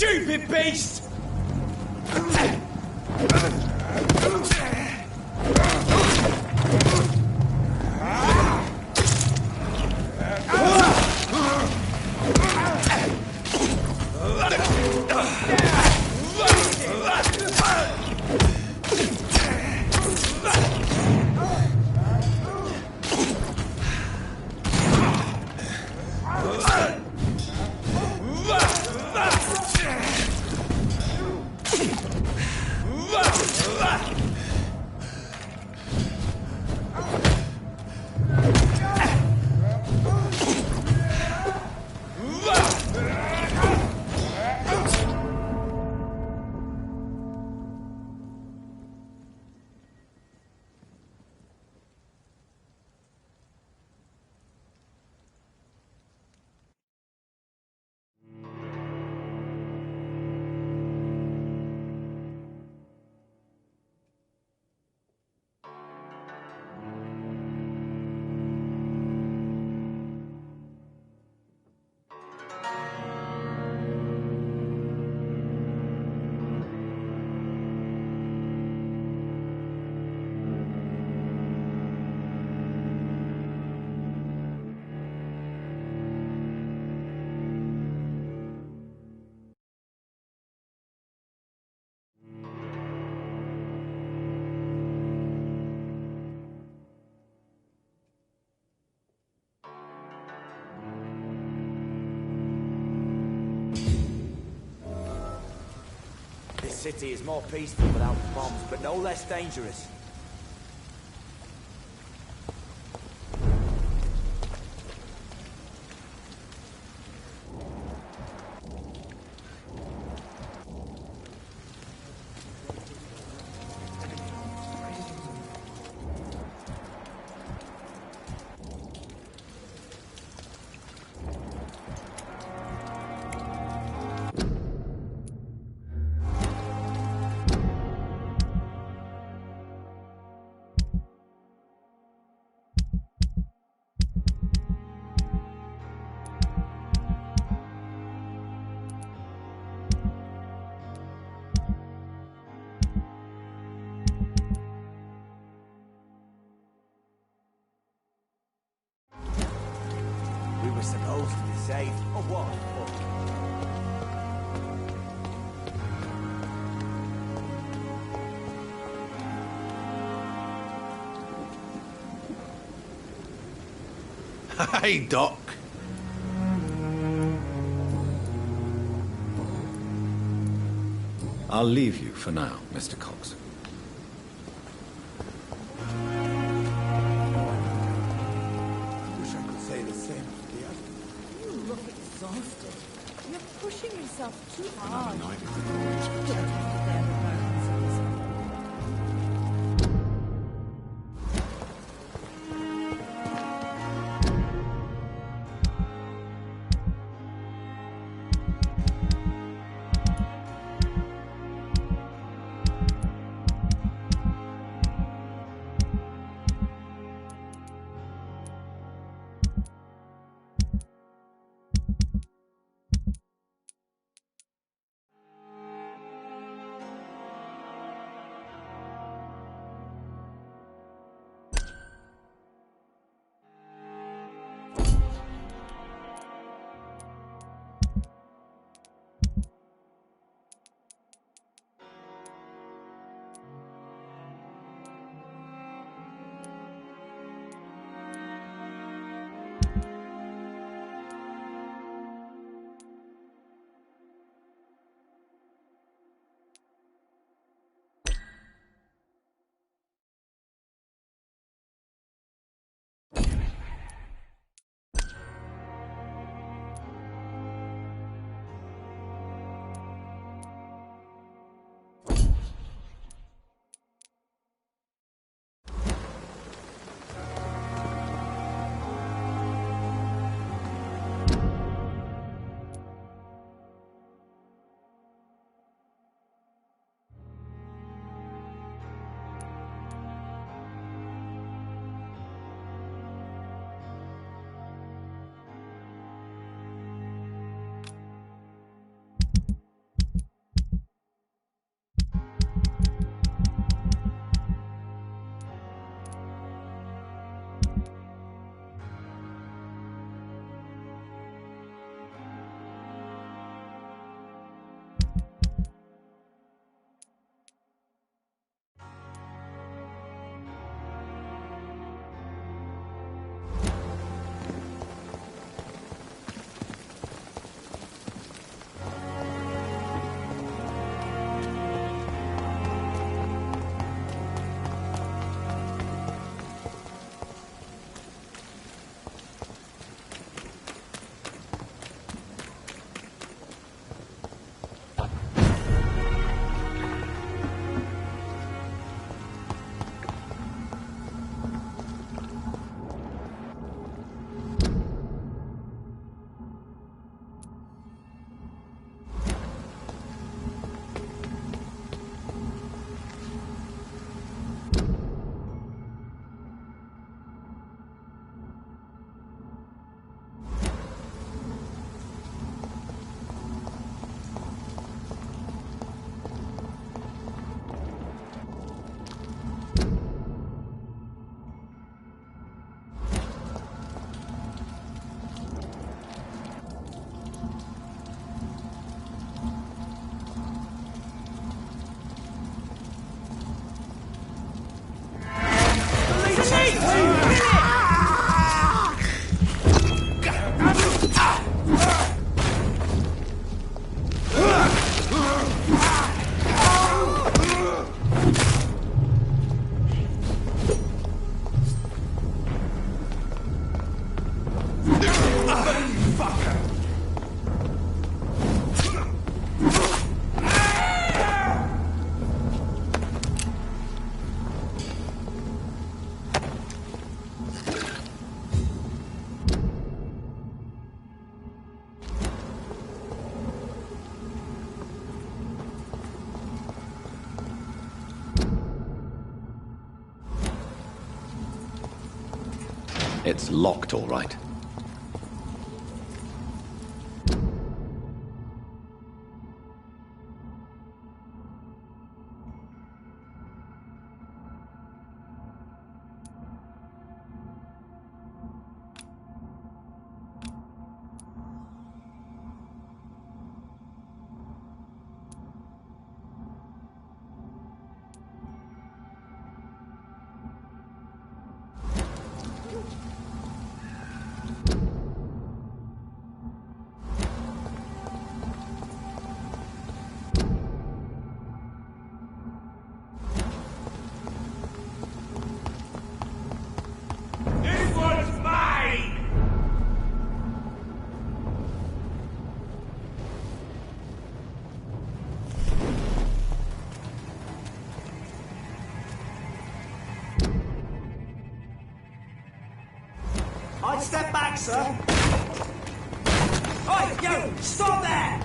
stupid beast! This city is more peaceful without bombs, but no less dangerous. We were supposed to be saved. Oh, what a fuck. Hey, Doc. I'll leave you for now, Mr. Cox. You're pushing yourself too hard. It's locked, all right. I'd step back, sir. Oi, you! Stop there!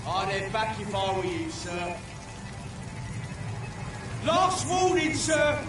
I'd head back if I were you, sir. Last warning, sir!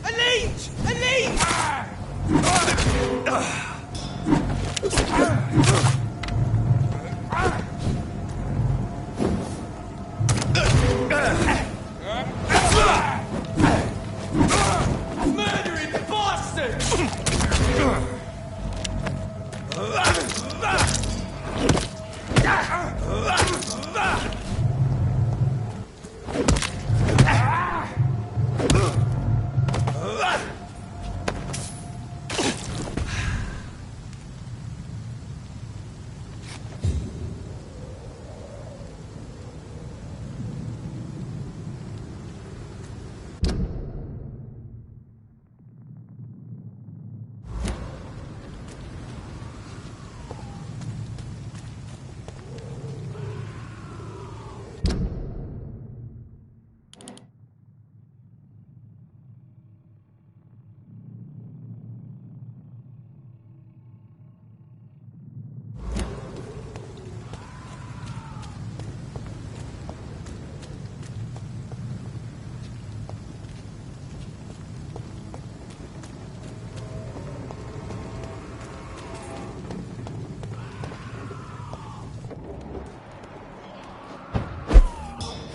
Elite! Elite! Murdering bastard!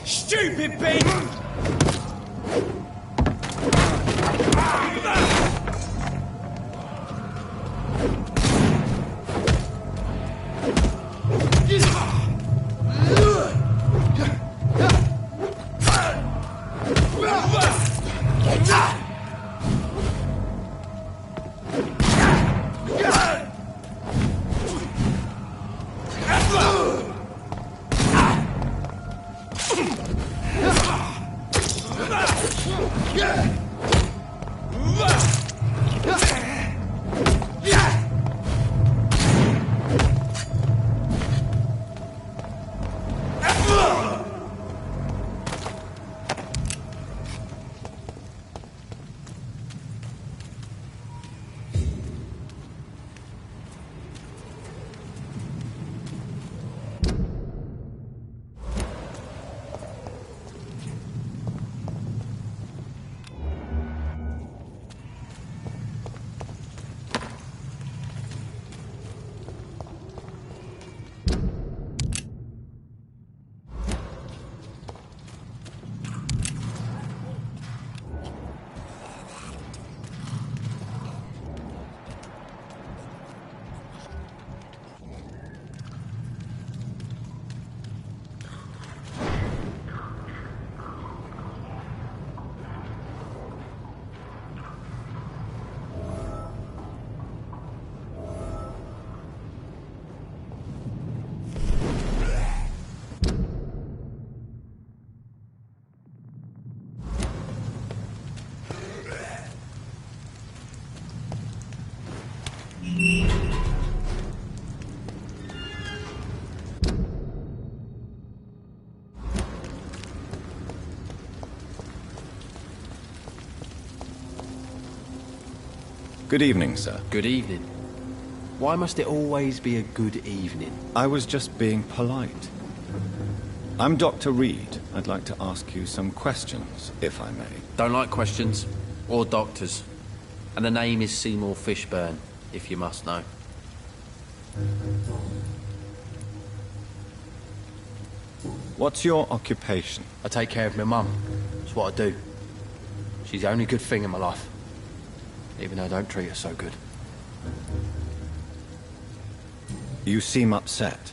Stupid beast! Good evening, sir. Good evening. Why must it always be a good evening? I was just being polite. I'm Dr. Reed. I'd like to ask you some questions, if I may. Don't like questions. Or doctors. And the name is Seymour Fishburne, if you must know. What's your occupation? I take care of my mum. That's what I do. She's the only good thing in my life. Even though I don't treat her so good. You seem upset.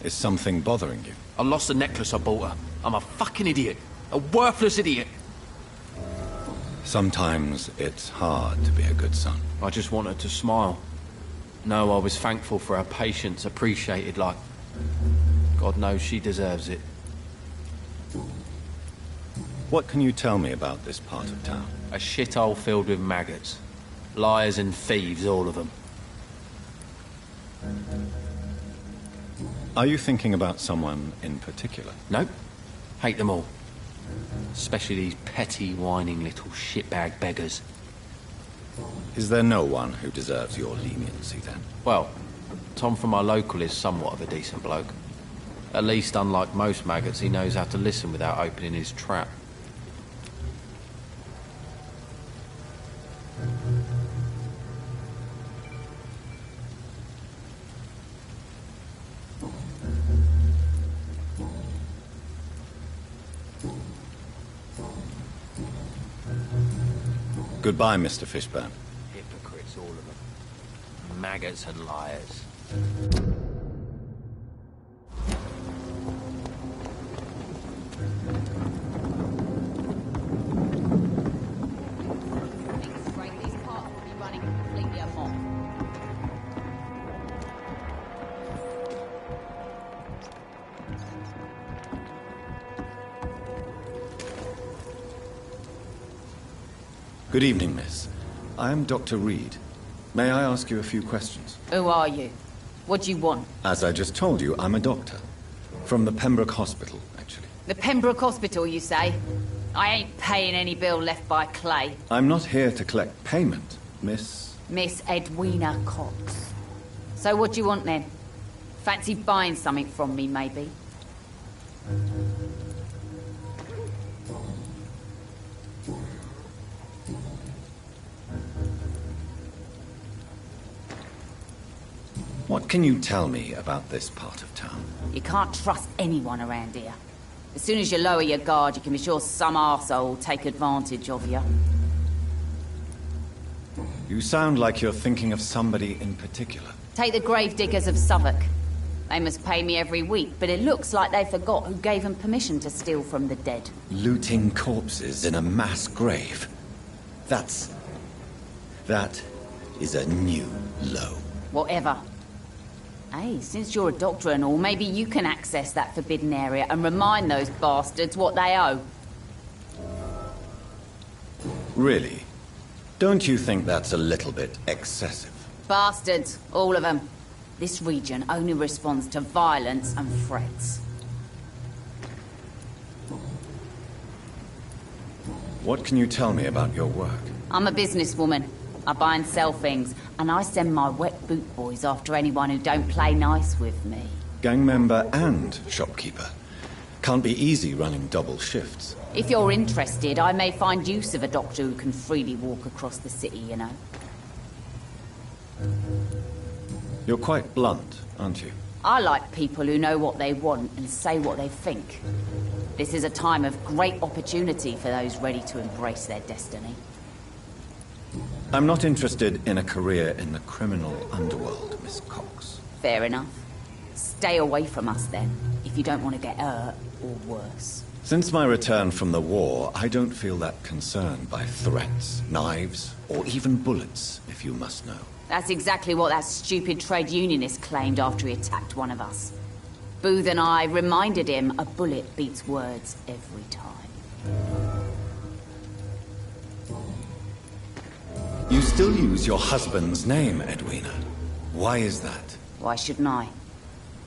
Is something bothering you? I lost the necklace I bought her. I'm a fucking idiot. A worthless idiot. Sometimes it's hard to be a good son. I just want her to smile. No, I was thankful for her patience, appreciated like... God knows she deserves it. What can you tell me about this part of town? A shithole filled with maggots. Liars and thieves, all of them. Are you thinking about someone in particular? Nope. Hate them all. Especially these petty, whining little shitbag beggars. Is there no one who deserves your leniency, then? Well, Tom from our local is somewhat of a decent bloke. At least, unlike most maggots, he knows how to listen without opening his trap. Goodbye, Mr. Fishburne. Hypocrites, all of them. Maggots and liars. These parts will be running completely amok. Good evening, miss. I am Dr. Reed. May I ask you a few questions? Who are you? What do you want? As I just told you, I'm a doctor. From the Pembroke Hospital, actually. The Pembroke Hospital, you say? I ain't paying any bill left by Clay. I'm not here to collect payment, miss. Miss Edwina Cox. So what do you want then? Fancy buying something from me, maybe? What can you tell me about this part of town? You can't trust anyone around here. As soon as you lower your guard, you can be sure some arsehole will take advantage of you. You sound like you're thinking of somebody in particular. Take the gravediggers of Southwark. They must pay me every week, but it looks like they forgot who gave them permission to steal from the dead. Looting corpses in a mass grave. That is a new low. Whatever. Hey, since you're a doctor and all, maybe you can access that forbidden area and remind those bastards what they owe. Really? Don't you think that's a little bit excessive? Bastards, all of them. This region only responds to violence and threats. What can you tell me about your work? I'm a businesswoman. I buy and sell things, and I send my wet boot boys after anyone who don't play nice with me. Gang member and shopkeeper. Can't be easy running double shifts. If you're interested, I may find use of a doctor who can freely walk across the city, you know. You're quite blunt, aren't you? I like people who know what they want and say what they think. This is a time of great opportunity for those ready to embrace their destiny. I'm not interested in a career in the criminal underworld, Miss Cox. Fair enough. Stay away from us then, if you don't want to get hurt or worse. Since my return from the war, I don't feel that concerned by threats, knives, or even bullets, if you must know. That's exactly what that stupid trade unionist claimed after he attacked one of us. Booth and I reminded him a bullet beats words every time. You still use your husband's name, Edwina. Why is that? Why shouldn't I?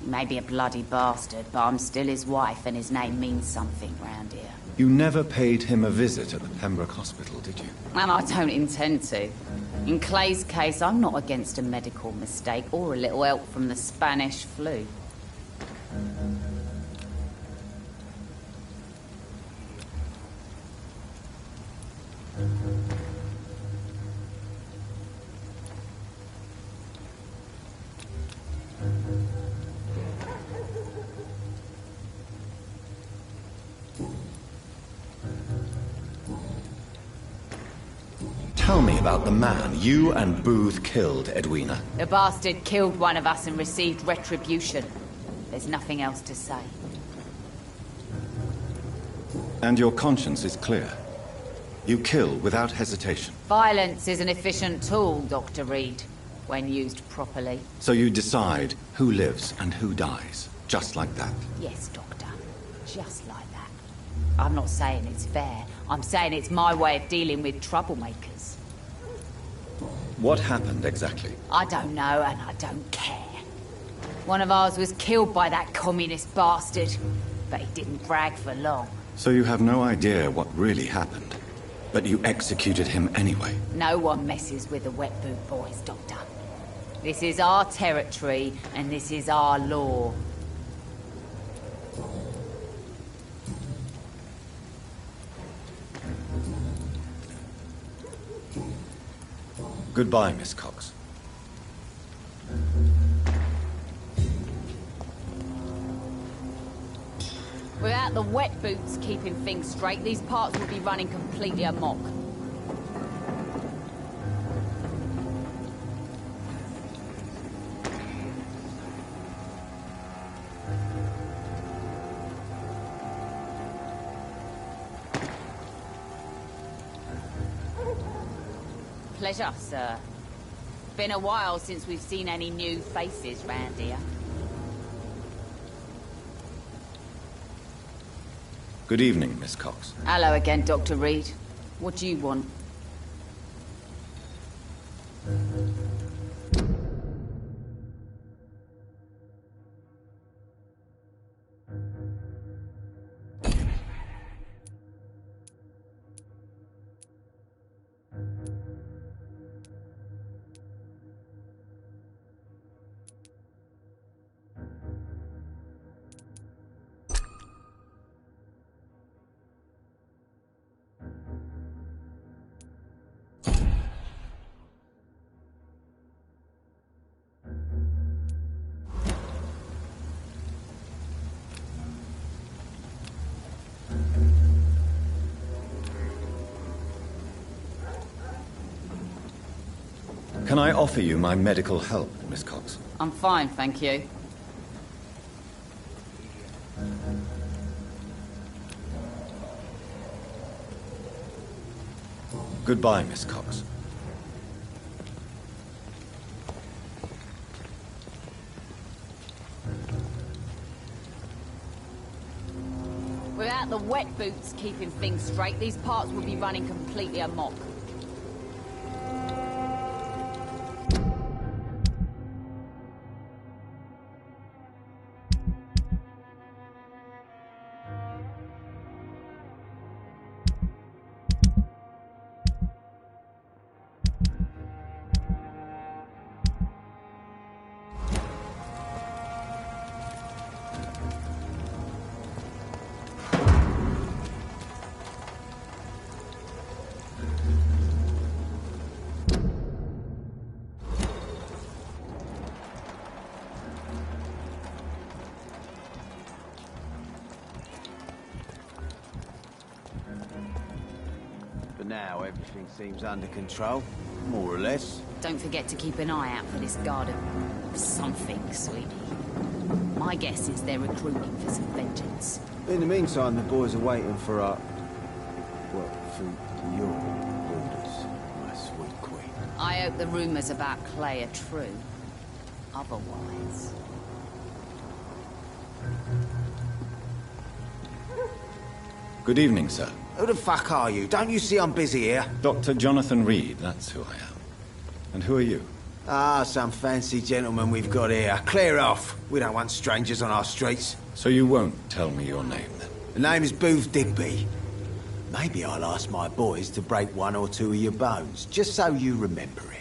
He may be a bloody bastard, but I'm still his wife, and his name means something round here. You never paid him a visit at the Pembroke Hospital, did you? And I don't intend to. In Clay's case, I'm not against a medical mistake or a little help from the Spanish flu. Tell me about the man you and Booth killed, Edwina. The bastard killed one of us and received retribution. There's nothing else to say. And your conscience is clear. You kill without hesitation. Violence is an efficient tool, Dr. Reed, when used properly. So you decide who lives and who dies, just like that. Yes, Doctor. Just like that. I'm not saying it's fair. I'm saying it's my way of dealing with troublemakers. What happened exactly? I don't know, and I don't care. One of ours was killed by that communist bastard, but he didn't brag for long. So you have no idea what really happened, but you executed him anyway. No one messes with the wet boot boys, Doctor. This is our territory, and this is our law. Goodbye, Miss Cox. Without the wet boots keeping things straight, these parts would be running completely amok. Pleasure, sir. Been a while since we've seen any new faces round here. Good evening, Miss Cox. Hello again, Dr. Reed. What do you want? Can I offer you my medical help, Miss Cox? I'm fine, thank you. Goodbye, Miss Cox. Without the wet boots keeping things straight, these parts would be running completely amok. For now, everything seems under control, more or less. Don't forget to keep an eye out for this garden. Something, sweetie. My guess is they're recruiting for some vengeance. In the meantime, the boys are waiting for our... well, for your orders, my sweet queen. I hope the rumors about Clay are true. Otherwise... Good evening, sir. Who the fuck are you? Don't you see I'm busy here? Dr. Jonathan Reed, that's who I am. And who are you? Ah, some fancy gentleman we've got here. Clear off. We don't want strangers on our streets. So you won't tell me your name, then? The name is Booth Digby. Maybe I'll ask my boys to break one or two of your bones, just so you remember it.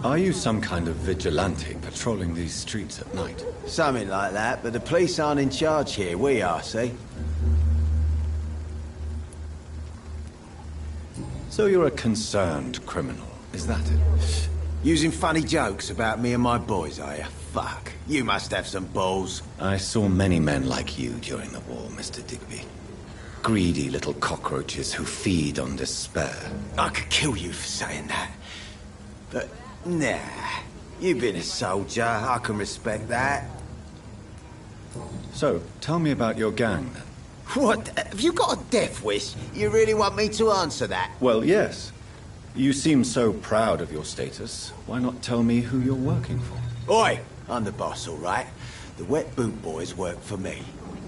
Are you some kind of vigilante patrolling these streets at night? Something like that, but the police aren't in charge here. We are, see? So you're a concerned criminal, is that it? Using funny jokes about me and my boys, are you? Fuck. You must have some balls. I saw many men like you during the war, Mr. Digby. Greedy little cockroaches who feed on despair. I could kill you for saying that. But, nah. You've been a soldier. I can respect that. So, tell me about your gang, then. What? Have you got a death wish? You really want me to answer that? Well, yes. You seem so proud of your status. Why not tell me who you're working for? Oi! I'm the boss, all right? The Wet Boot Boys work for me.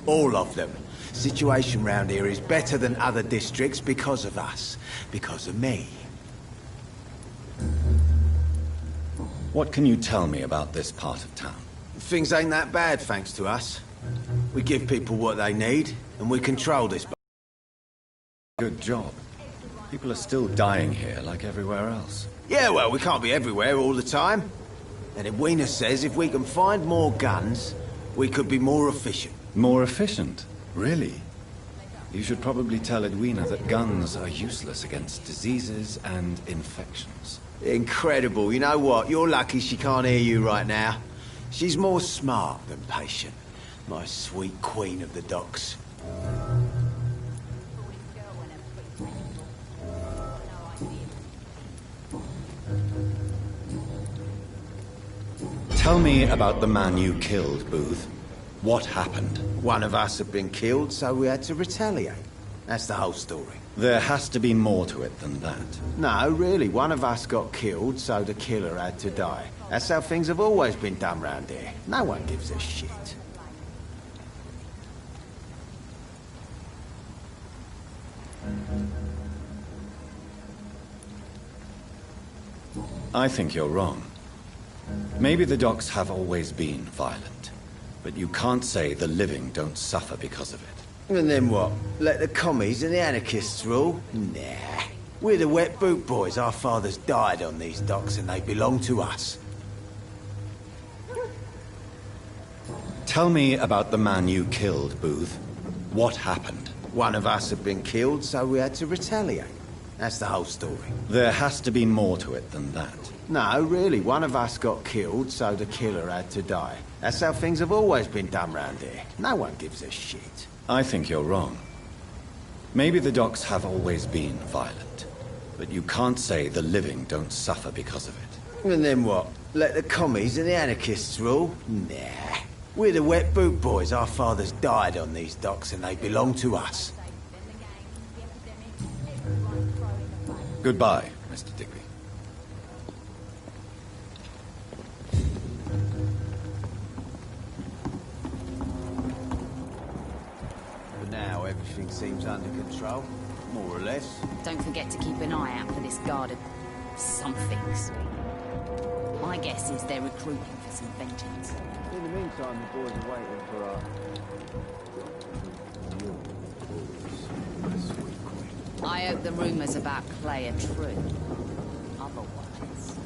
All of them. Situation round here is better than other districts because of us. Because of me. What can you tell me about this part of town? Things ain't that bad, thanks to us. We give people what they need, and we control this. Good job. People are still dying here like everywhere else. Yeah, well, we can't be everywhere all the time. And Edwina says if we can find more guns, we could be more efficient. More efficient? Really? You should probably tell Edwina that guns are useless against diseases and infections. Incredible. You know what? You're lucky she can't hear you right now. She's more smart than patient. My sweet queen of the docks. Tell me about the man you killed, Booth. What happened? One of us had been killed, so we had to retaliate. That's the whole story. There has to be more to it than that. No, really. One of us got killed, so the killer had to die. That's how things have always been done round here. No one gives a shit. I think you're wrong. Maybe the docks have always been violent, but you can't say the living don't suffer because of it. And then what? Let the commies and the anarchists rule? Nah. We're the Wet Boot Boys. Our fathers died on these docks and they belong to us. Tell me about the man you killed, Booth. What happened? One of us had been killed, so we had to retaliate. That's the whole story. There has to be more to it than that. No, really. One of us got killed, so the killer had to die. That's how things have always been done round here. No one gives a shit. I think you're wrong. Maybe the docks have always been violent, but you can't say the living don't suffer because of it. And then what? Let the commies and the anarchists rule? Nah. We're the Wet Boot Boys. Our fathers died on these docks and they belong to us. Goodbye, Mr. Digby. For now, everything seems under control. More or less. Don't forget to keep an eye out for this guard of somethings. My guess is they're recruiting for some vengeance. In the meantime, the boys are waiting for our... I hope the rumors about Clay are true. Otherwise...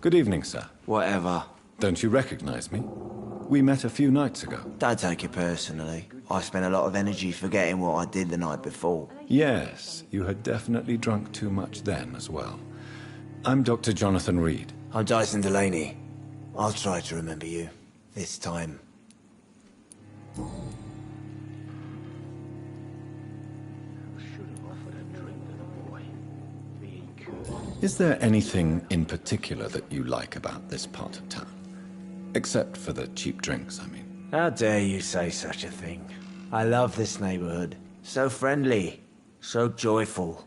Good evening, sir. Whatever. Don't you recognize me? We met a few nights ago. Don't take it personally. I spent a lot of energy forgetting what I did the night before. Yes, you had definitely drunk too much then as well. I'm Dr. Jonathan Reed. I'm Dyson Delaney. I'll try to remember you. This time. Is there anything in particular that you like about this part of town? Except for the cheap drinks, I mean. How dare you say such a thing? I love this neighborhood. So friendly. So joyful.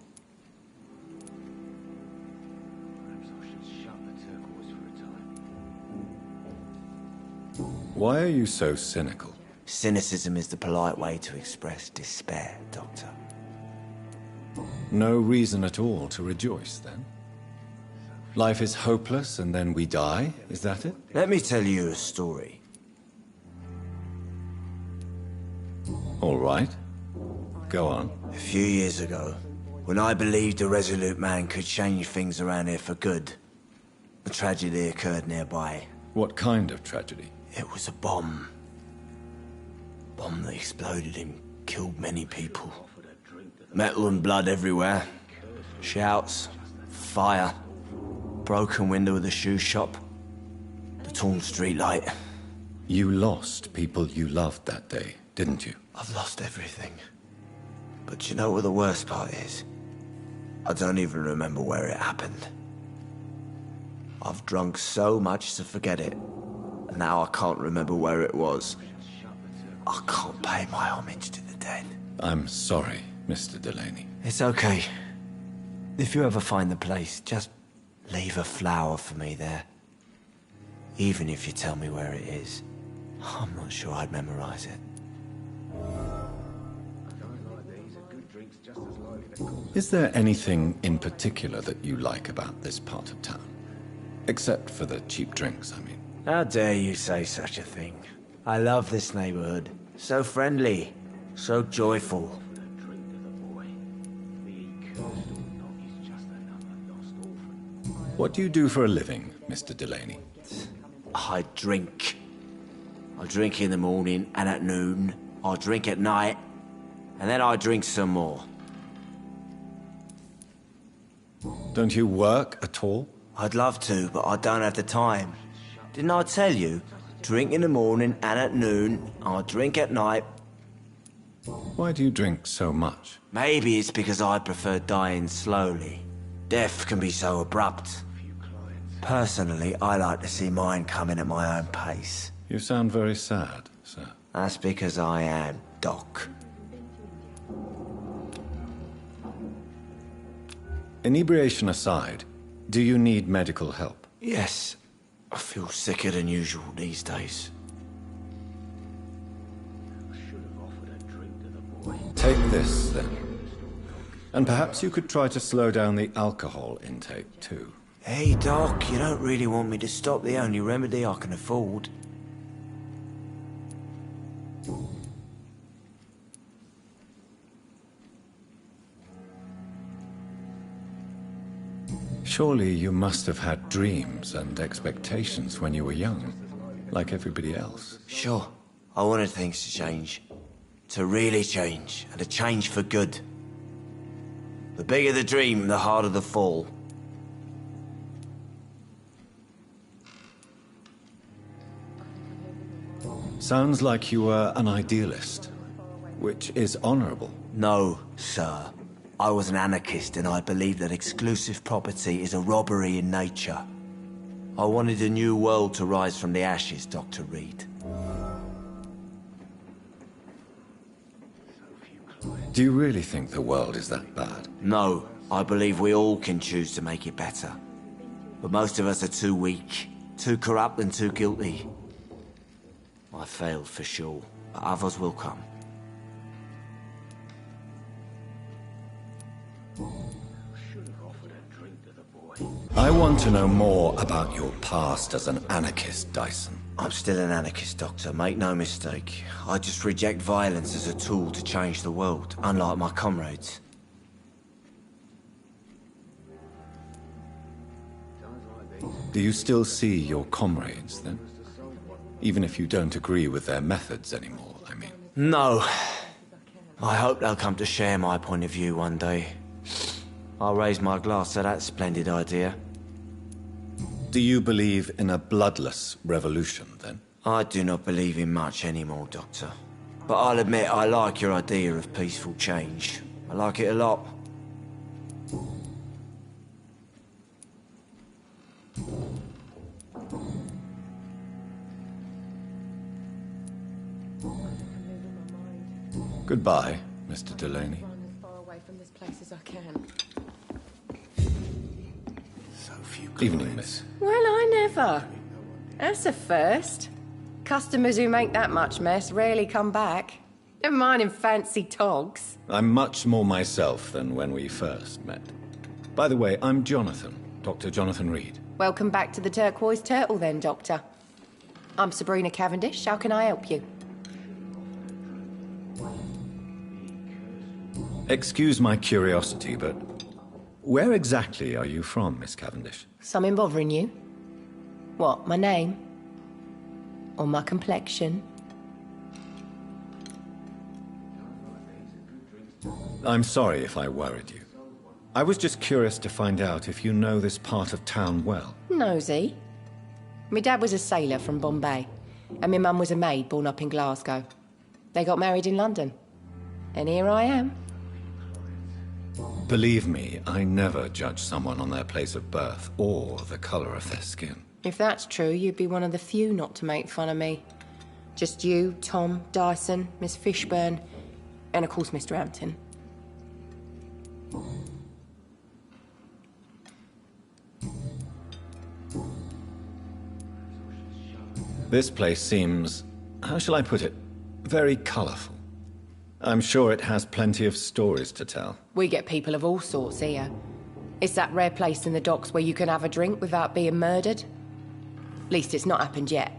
Why are you so cynical? Cynicism is the polite way to express despair, Doctor. No reason at all to rejoice, then? Life is hopeless and then we die, is that it? Let me tell you a story. All right. Go on. A few years ago, when I believed a resolute man could change things around here for good, a tragedy occurred nearby. What kind of tragedy? It was a bomb. Bomb that exploded and killed many people. Metal and blood everywhere. Shouts, fire, broken window of the shoe shop, the torn street light. You lost people you loved that day, didn't you? I've lost everything. But you know what the worst part is? I don't even remember where it happened. I've drunk so much to forget it. And now I can't remember where it was. I can't pay my homage to the dead. I'm sorry, Mr. Delaney. It's okay. If you ever find the place, just leave a flower for me there. Even if you tell me where it is. I'm not sure I'd memorize it. Is there anything in particular that you like about this part of town? Except for the cheap drinks, I mean. How dare you say such a thing? I love this neighborhood. So friendly. So joyful. What do you do for a living, Mr. Delaney? I drink. I drink in the morning and at noon. I drink at night. And then I drink some more. Don't you work at all? I'd love to, but I don't have the time. Didn't I tell you? Drink in the morning and at noon. I drink at night. Why do you drink so much? Maybe it's because I prefer dying slowly. Death can be so abrupt. Personally, I like to see mine coming at my own pace. You sound very sad, sir. That's because I am, Doc. Inebriation aside, do you need medical help? Yes, I feel sicker than usual these days. Take this, then. And perhaps you could try to slow down the alcohol intake, too. Hey, Doc, you don't really want me to stop the only remedy I can afford. Surely you must have had dreams and expectations when you were young, like everybody else. Sure, I wanted things to change. To really change, and to change for good. The bigger the dream, the harder the fall. Sounds like you were an idealist, which is honorable. No, sir. I was an anarchist and I believed that exclusive property is a robbery in nature. I wanted a new world to rise from the ashes, Dr. Reed. Do you really think the world is that bad? No, I believe we all can choose to make it better. But most of us are too weak, too corrupt and too guilty. I failed for sure, but others will come. I want to know more about your past as an anarchist, Dyson. I'm still an anarchist, Doctor, make no mistake. I just reject violence as a tool to change the world, unlike my comrades. Do you still see your comrades, then? Even if you don't agree with their methods anymore, I mean. No. I hope they'll come to share my point of view one day. I'll raise my glass to that splendid idea. Do you believe in a bloodless revolution, then? I do not believe in much anymore, Doctor. But I'll admit I like your idea of peaceful change. I like it a lot. Goodbye, Mr. Delaney. Run as far away from this place as I can. So few Evening, miss. Well, I never. That's a first. Customers who make that much mess rarely come back. Never mind in fancy togs. I'm much more myself than when we first met. By the way, I'm Jonathan, Dr. Jonathan Reed. Welcome back to the Turquoise Turtle then, Doctor. I'm Sabrina Cavendish. How can I help you? Excuse my curiosity, but where exactly are you from, Miss Cavendish? Something bothering you? What, my name? Or my complexion? I'm sorry if I worried you. I was just curious to find out if you know this part of town well. Nosy. My dad was a sailor from Bombay, and my mum was a maid born up in Glasgow. They got married in London. And here I am. Believe me, I never judge someone on their place of birth or the color of their skin. If that's true, you'd be one of the few not to make fun of me. Just you, Tom, Dyson, Miss Fishburne, and of course Mr. Hampton. This place seems, how shall I put it, very colorful. I'm sure it has plenty of stories to tell. We get people of all sorts here. It's that rare place in the docks where you can have a drink without being murdered. At least it's not happened yet.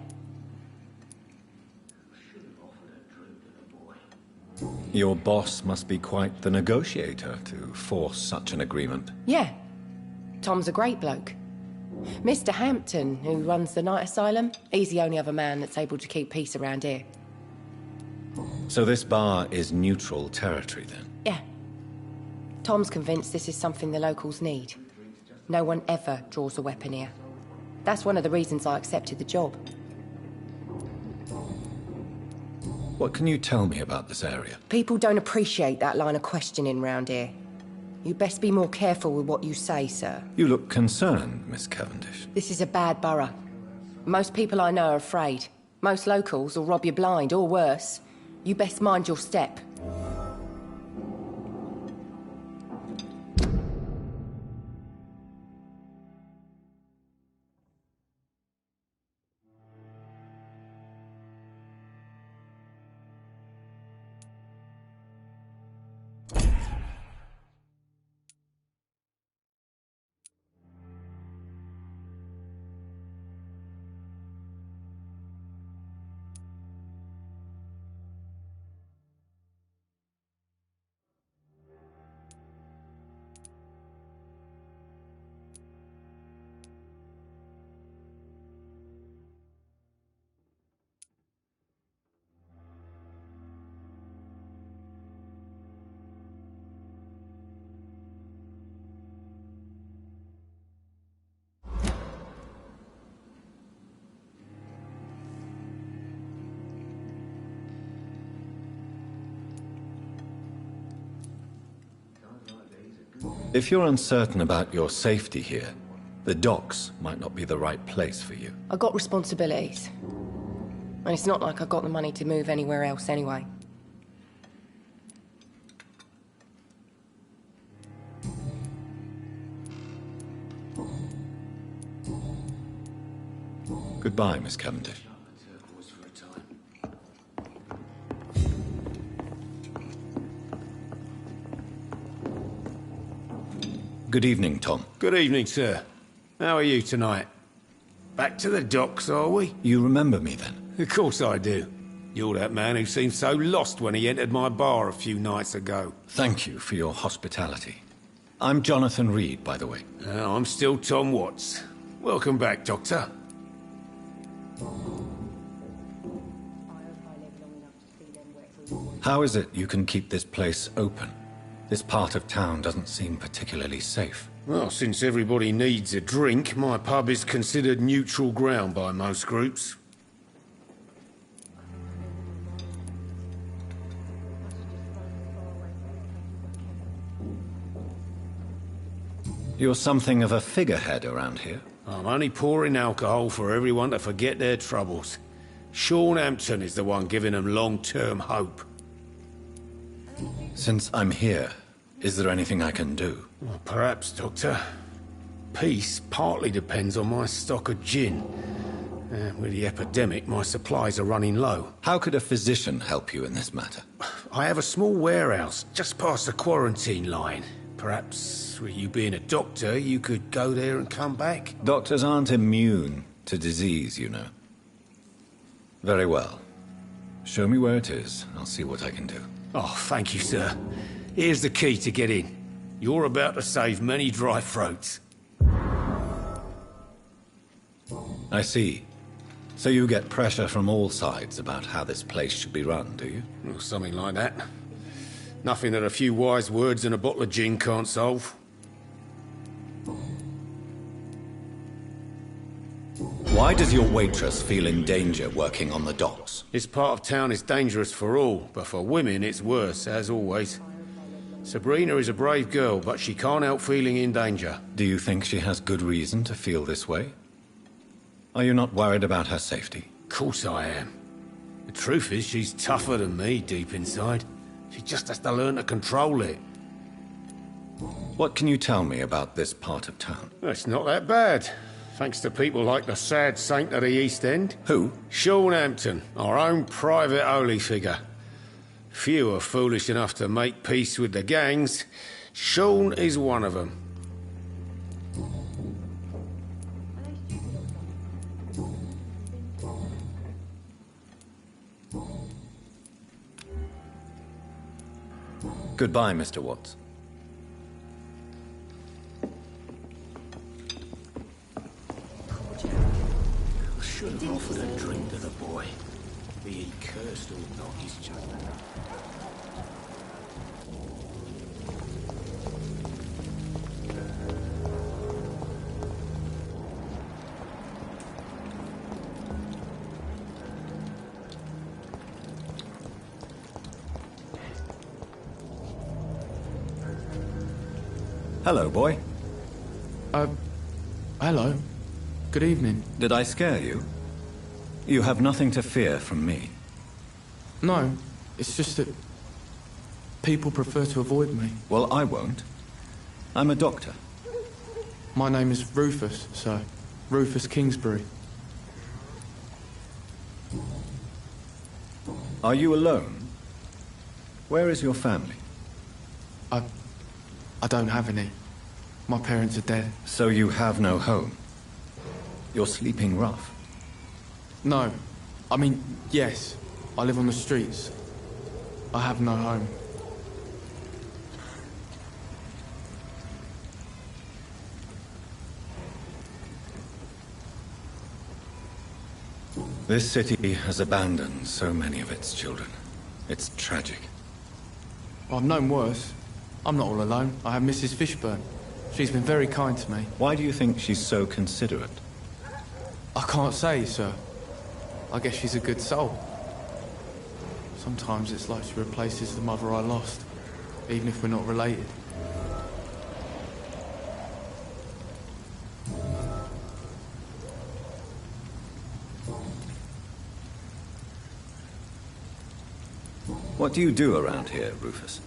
Your boss must be quite the negotiator to force such an agreement. Yeah. Tom's a great bloke. Mr. Hampton, who runs the night asylum, he's the only other man that's able to keep peace around here. So this bar is neutral territory, then? Yeah. Tom's convinced this is something the locals need. No one ever draws a weapon here. That's one of the reasons I accepted the job. What can you tell me about this area? People don't appreciate that line of questioning round here. You best be more careful with what you say, sir. You look concerned, Miss Cavendish. This is a bad borough. Most people I know are afraid. Most locals will rob you blind, or worse. You best mind your step. If you're uncertain about your safety here, the docks might not be the right place for you. I got responsibilities. And it's not like I got the money to move anywhere else anyway. Goodbye, Miss Cavendish. Good evening, Tom. Good evening, sir. How are you tonight? Back to the docks, are we? You remember me, then? Of course I do. You're that man who seemed so lost when he entered my bar a few nights ago. Thank you for your hospitality. I'm Jonathan Reed, by the way. I'm still Tom Watts. Welcome back, Doctor. How is it you can keep this place open? This part of town doesn't seem particularly safe. Well, since everybody needs a drink, my pub is considered neutral ground by most groups. You're something of a figurehead around here. I'm only pouring alcohol for everyone to forget their troubles. Sean Hampton is the one giving them long-term hope. Since I'm here, is there anything I can do? Well, perhaps, Doctor. Peace partly depends on my stock of gin. With the epidemic, my supplies are running low. How could a physician help you in this matter? I have a small warehouse just past the quarantine line. Perhaps, with you being a doctor, you could go there and come back? Doctors aren't immune to disease, you know. Very well. Show me where it is. I'll see what I can do. Oh, thank you, sir. Here's the key to get in. You're about to save many dry throats. I see. So you get pressure from all sides about how this place should be run, do you? Well, something like that. Nothing that a few wise words and a bottle of gin can't solve. Why does your waitress feel in danger working on the docks? This part of town is dangerous for all, but for women it's worse, as always. Sabrina is a brave girl, but she can't help feeling in danger. Do you think she has good reason to feel this way? Are you not worried about her safety? Of course I am. The truth is, she's tougher than me deep inside. She just has to learn to control it. What can you tell me about this part of town? It's not that bad. Thanks to people like the sad saint of the East End. Who? Sean Hampton, our own private holy figure. Few are foolish enough to make peace with the gangs. Sean is one of them. Goodbye, Mr. Watts. I should have offered a drink to the boy. Be he cursed or not, he's just... Hello, boy. Hello. Good evening. Did I scare you? You have nothing to fear from me. No, it's just that people prefer to avoid me. Well, I won't. I'm a doctor. My name is Rufus, sir. Rufus Kingsbury. Are you alone? Where is your family? I don't have any. My parents are dead. So you have no home? You're sleeping rough. No. I mean, yes. I live on the streets. I have no home. This city has abandoned so many of its children. It's tragic. I've known worse. I'm not all alone. I have Mrs. Fishburne. She's been very kind to me. Why do you think she's so considerate? I can't say, sir. I guess she's a good soul. Sometimes it's like she replaces the mother I lost, even if we're not related. What do you do around here, Rufus?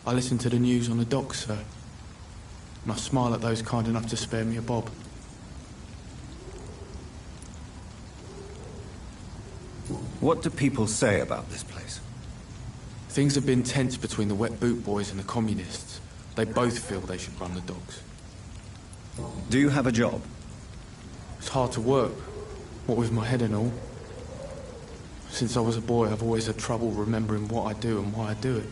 I listen to the news on the docks, sir. And I smile at those kind enough to spare me a bob. What do people say about this place? Things have been tense between the Wet Boot Boys and the Communists. They both feel they should run the docks. Do you have a job? It's hard to work, what with my head and all. Since I was a boy, I've always had trouble remembering what I do and why I do it.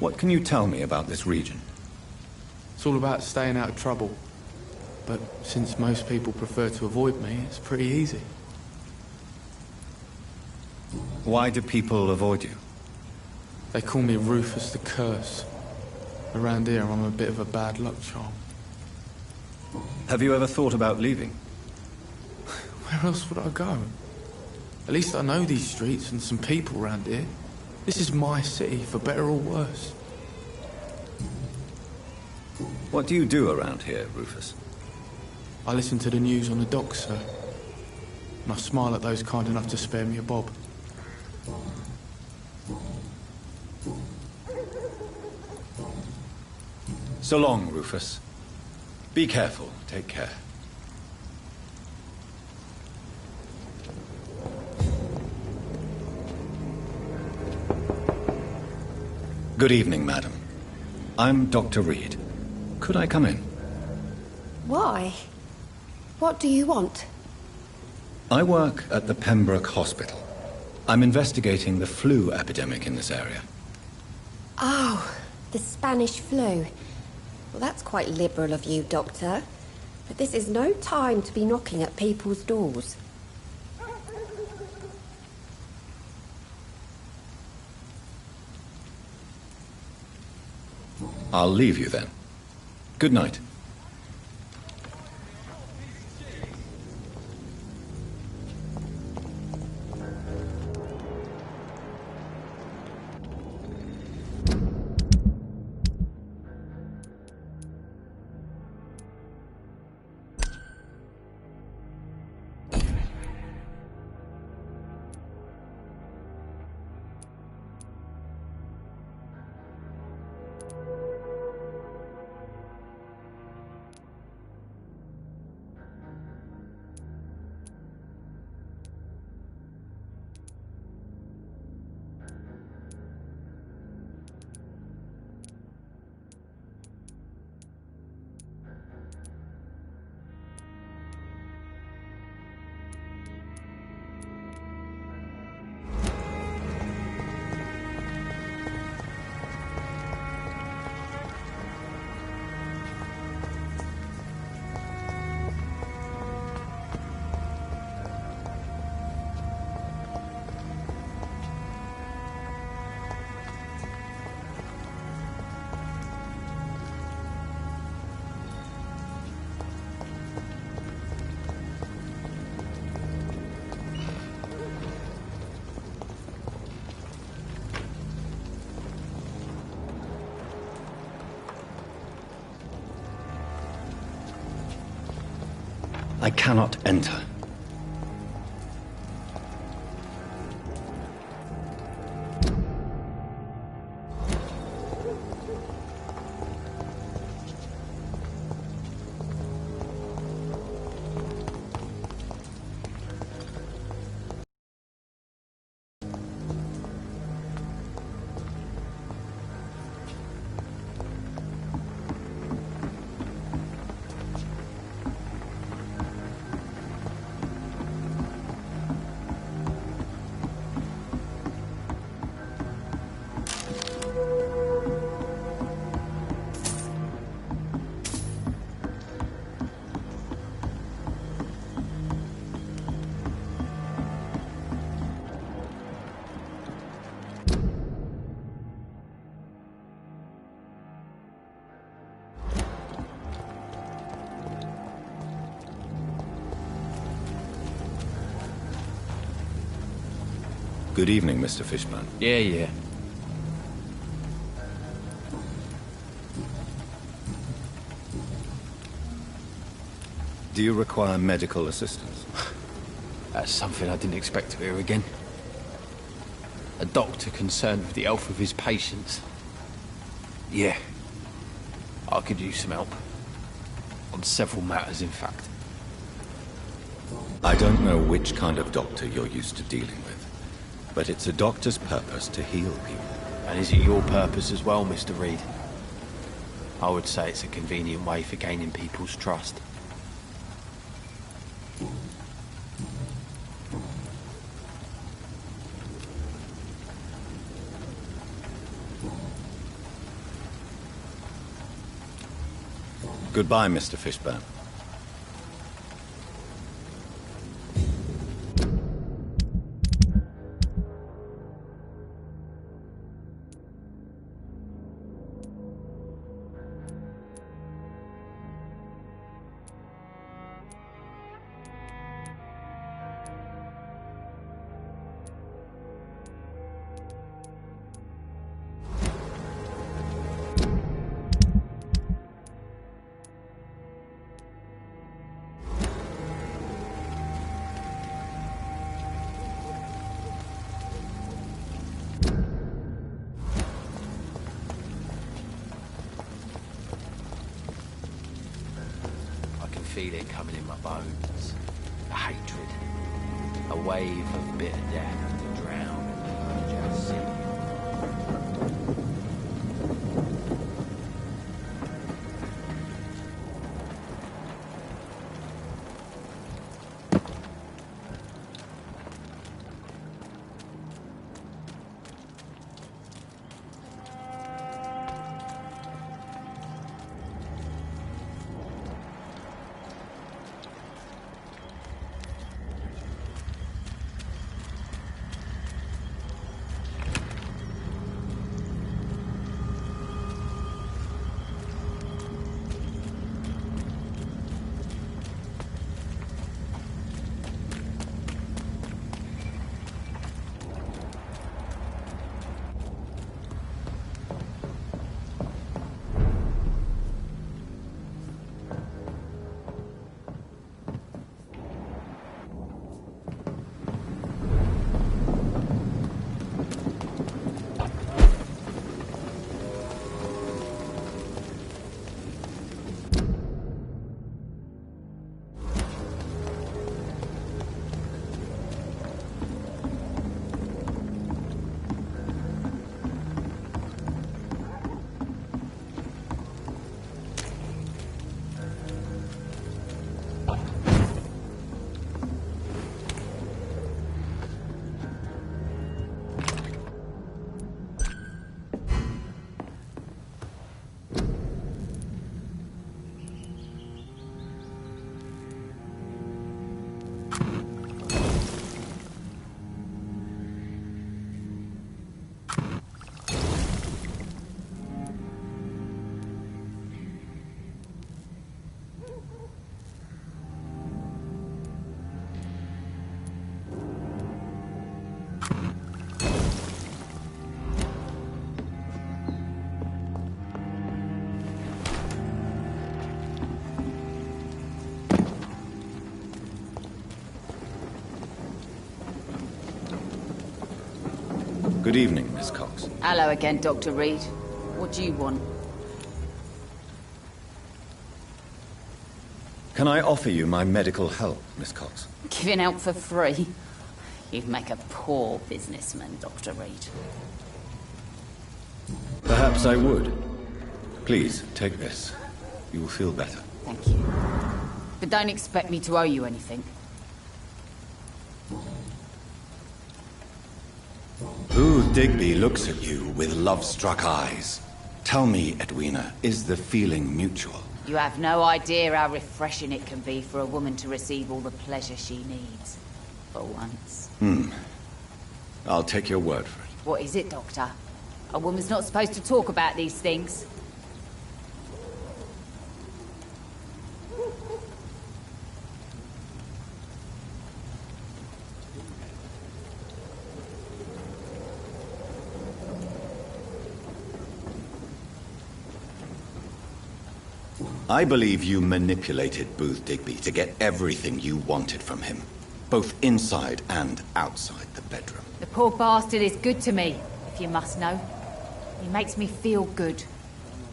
What can you tell me about this region? It's all about staying out of trouble. But since most people prefer to avoid me, it's pretty easy. Why do people avoid you? They call me Rufus the Curse. Around here, I'm a bit of a bad luck charm. Have you ever thought about leaving? Where else would I go? At least I know these streets and some people around here. This is my city, for better or worse. What do you do around here, Rufus? I listen to the news on the docks, sir. And I smile at those kind enough to spare me a bob. So long, Rufus. Be careful. Take care. Good evening, madam. I'm Dr. Reed. Could I come in? Why? What do you want? I work at the Pembroke Hospital. I'm investigating the flu epidemic in this area. Oh, the Spanish flu. Well, that's quite liberal of you, Doctor. But this is no time to be knocking at people's doors. I'll leave you then. Good night. I cannot enter. Good evening, Mr. Fishburne. Yeah. Do you require medical assistance? That's something I didn't expect to hear again. A doctor concerned with the health of his patients. Yeah. I could use some help. On several matters, in fact. I don't know which kind of doctor you're used to dealing with, but it's a doctor's purpose to heal people. And is it your purpose as well, Mr. Reed? I would say it's a convenient way for gaining people's trust. Goodbye, Mr. Fishburne. Feel it coming in my bones. A hatred. A wave of bitter death to drown and just see. Good evening, Miss Cox. Hello again, Dr. Reed. What do you want? Can I offer you my medical help, Miss Cox? Giving out for free? You'd make a poor businessman, Dr. Reed. Perhaps I would. Please, take this. You will feel better. Thank you. But don't expect me to owe you anything. Booth Digby looks at you with love-struck eyes. Tell me, Edwina, is the feeling mutual? You have no idea how refreshing it can be for a woman to receive all the pleasure she needs. For once. I'll take your word for it. What is it, Doctor? A woman's not supposed to talk about these things. I believe you manipulated Booth Digby to get everything you wanted from him, both inside and outside the bedroom. The poor bastard is good to me, if you must know. He makes me feel good.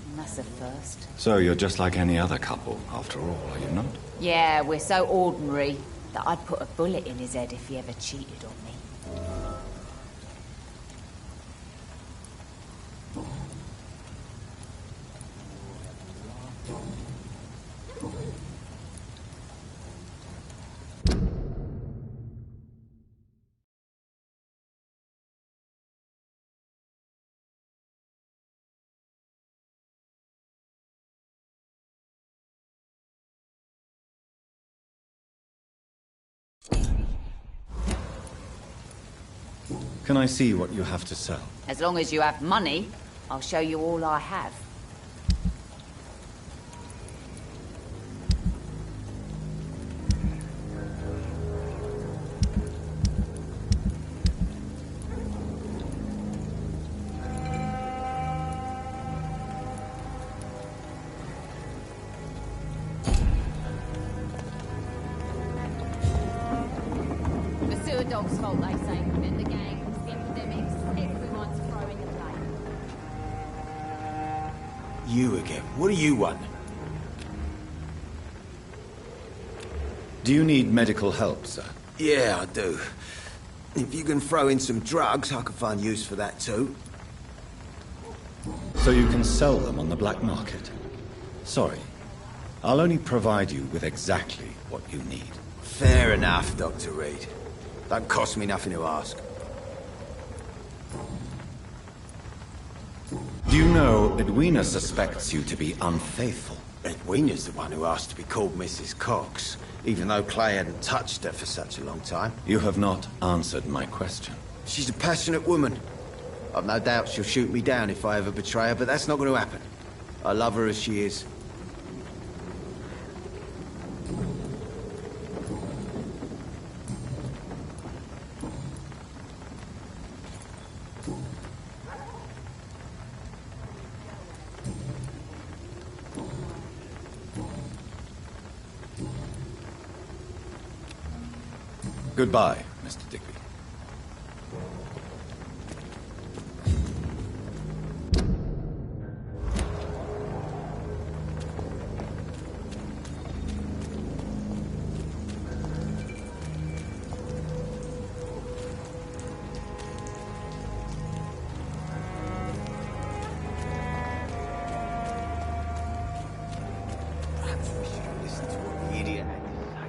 And that's a first. So you're just like any other couple, after all, are you not? Yeah, we're so ordinary that I'd put a bullet in his head if he ever cheated on me. Can I see what you have to sell? As long as you have money, I'll show you all I have. Dog's fault, they say. Then the gangs, the epidemics, everyone's throwing the blame. You again. What do you want? Do you need medical help, sir? Yeah, I do. If you can throw in some drugs, I can find use for that too. So you can sell them on the black market? Sorry. I'll only provide you with exactly what you need. Fair enough, Dr. Reed. Don't cost me nothing to ask. Do you know Edwina suspects you to be unfaithful? Edwina's the one who asked to be called Mrs. Cox, even though Clay hadn't touched her for such a long time. You have not answered my question. She's a passionate woman. I've no doubt she'll shoot me down if I ever betray her, but that's not going to happen. I love her as she is. Goodbye, Mr. Digby. Perhaps we should have listened to what the idiot had to say.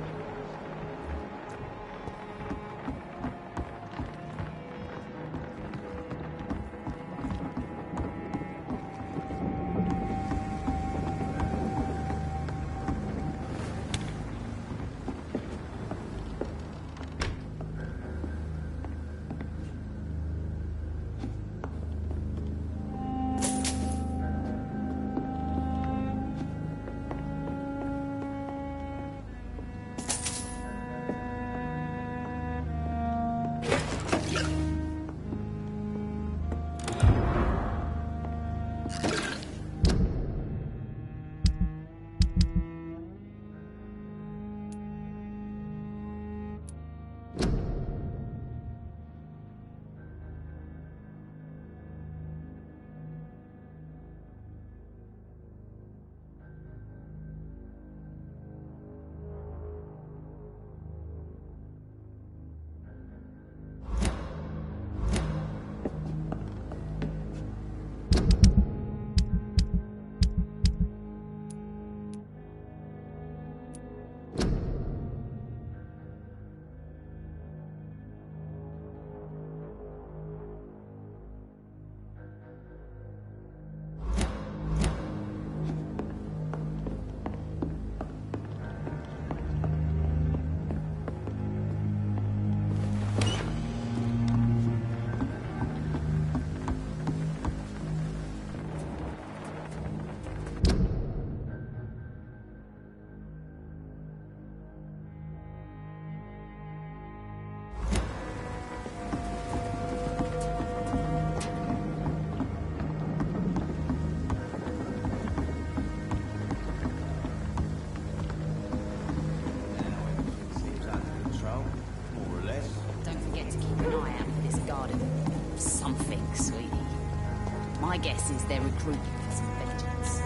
My guess is they're recruiting for some vengeance.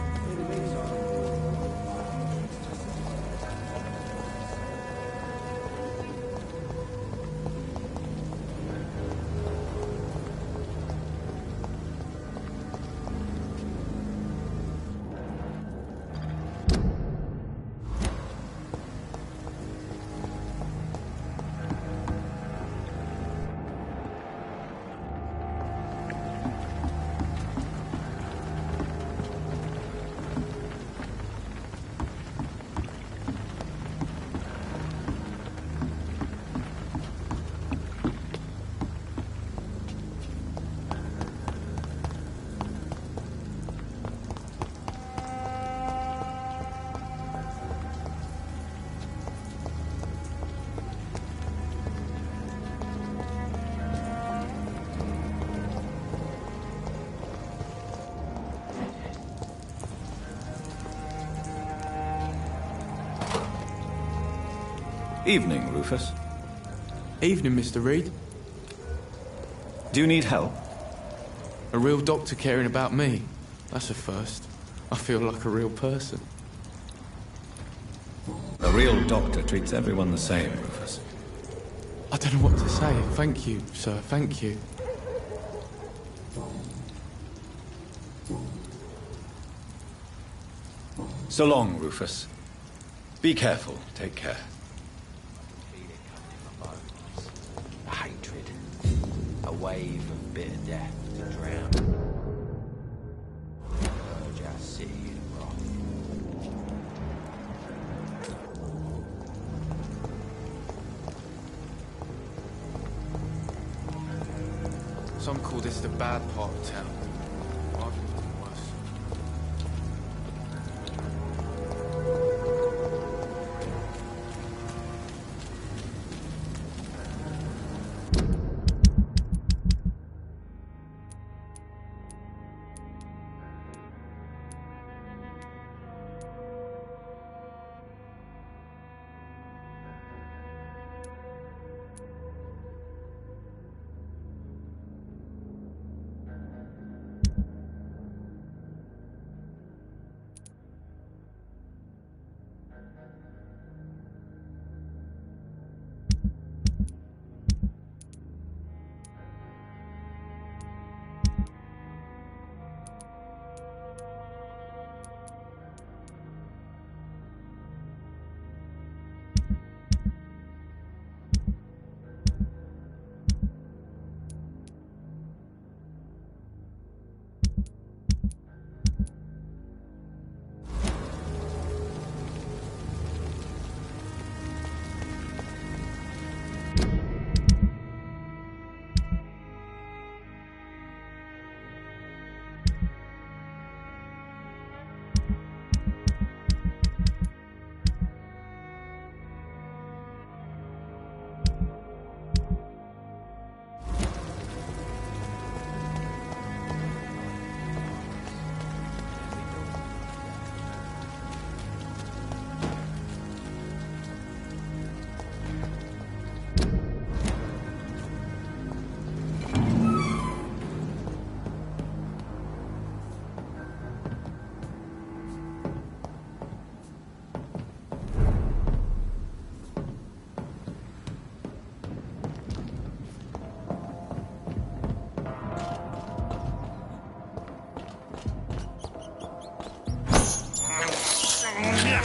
Evening, Rufus. Evening, Mr. Reed. Do you need help? A real doctor caring about me. That's a first. I feel like a real person. A real doctor treats everyone the same, Rufus. I don't know what to say. Thank you, sir. Thank you. So long, Rufus. Be careful. Take care. Hatred. A wave of bitter death to drown. Urge our city in wrath. Some call this the bad part of town. I've lived in worse.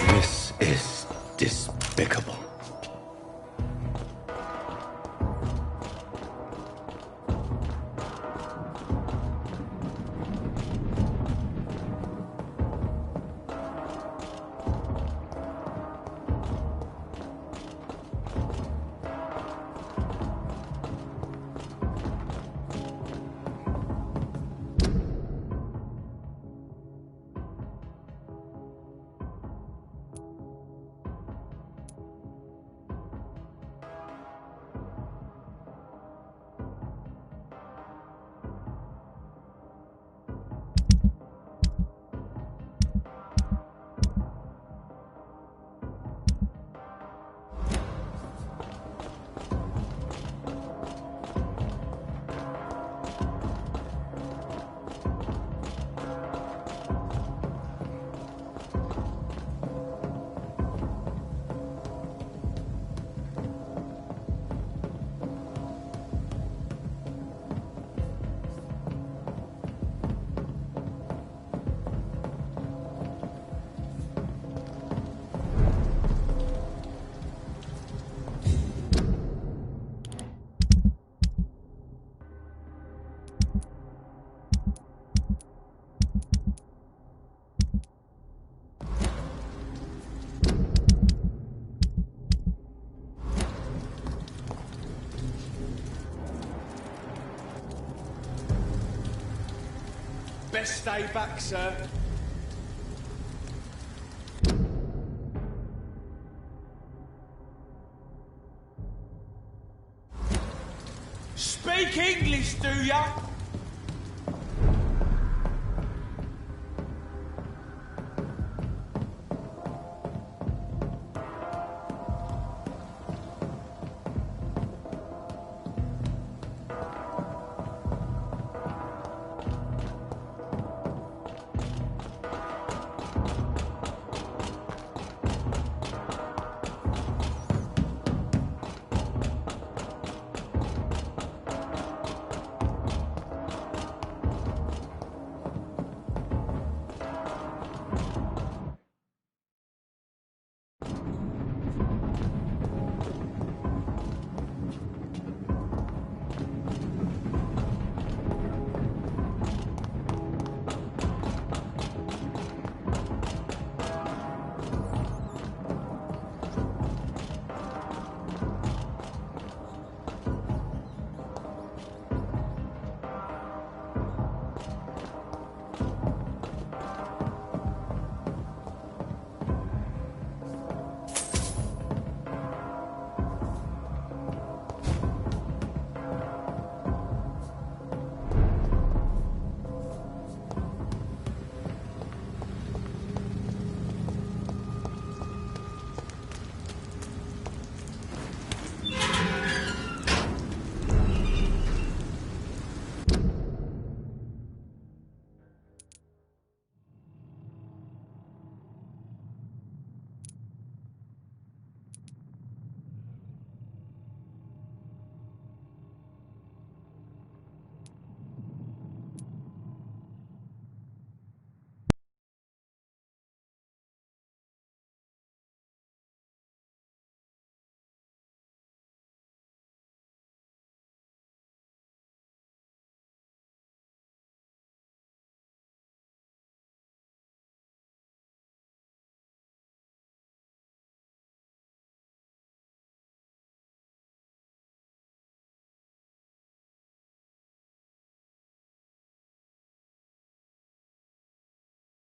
This is despicable. Best stay back, sir. Speak English, do ya?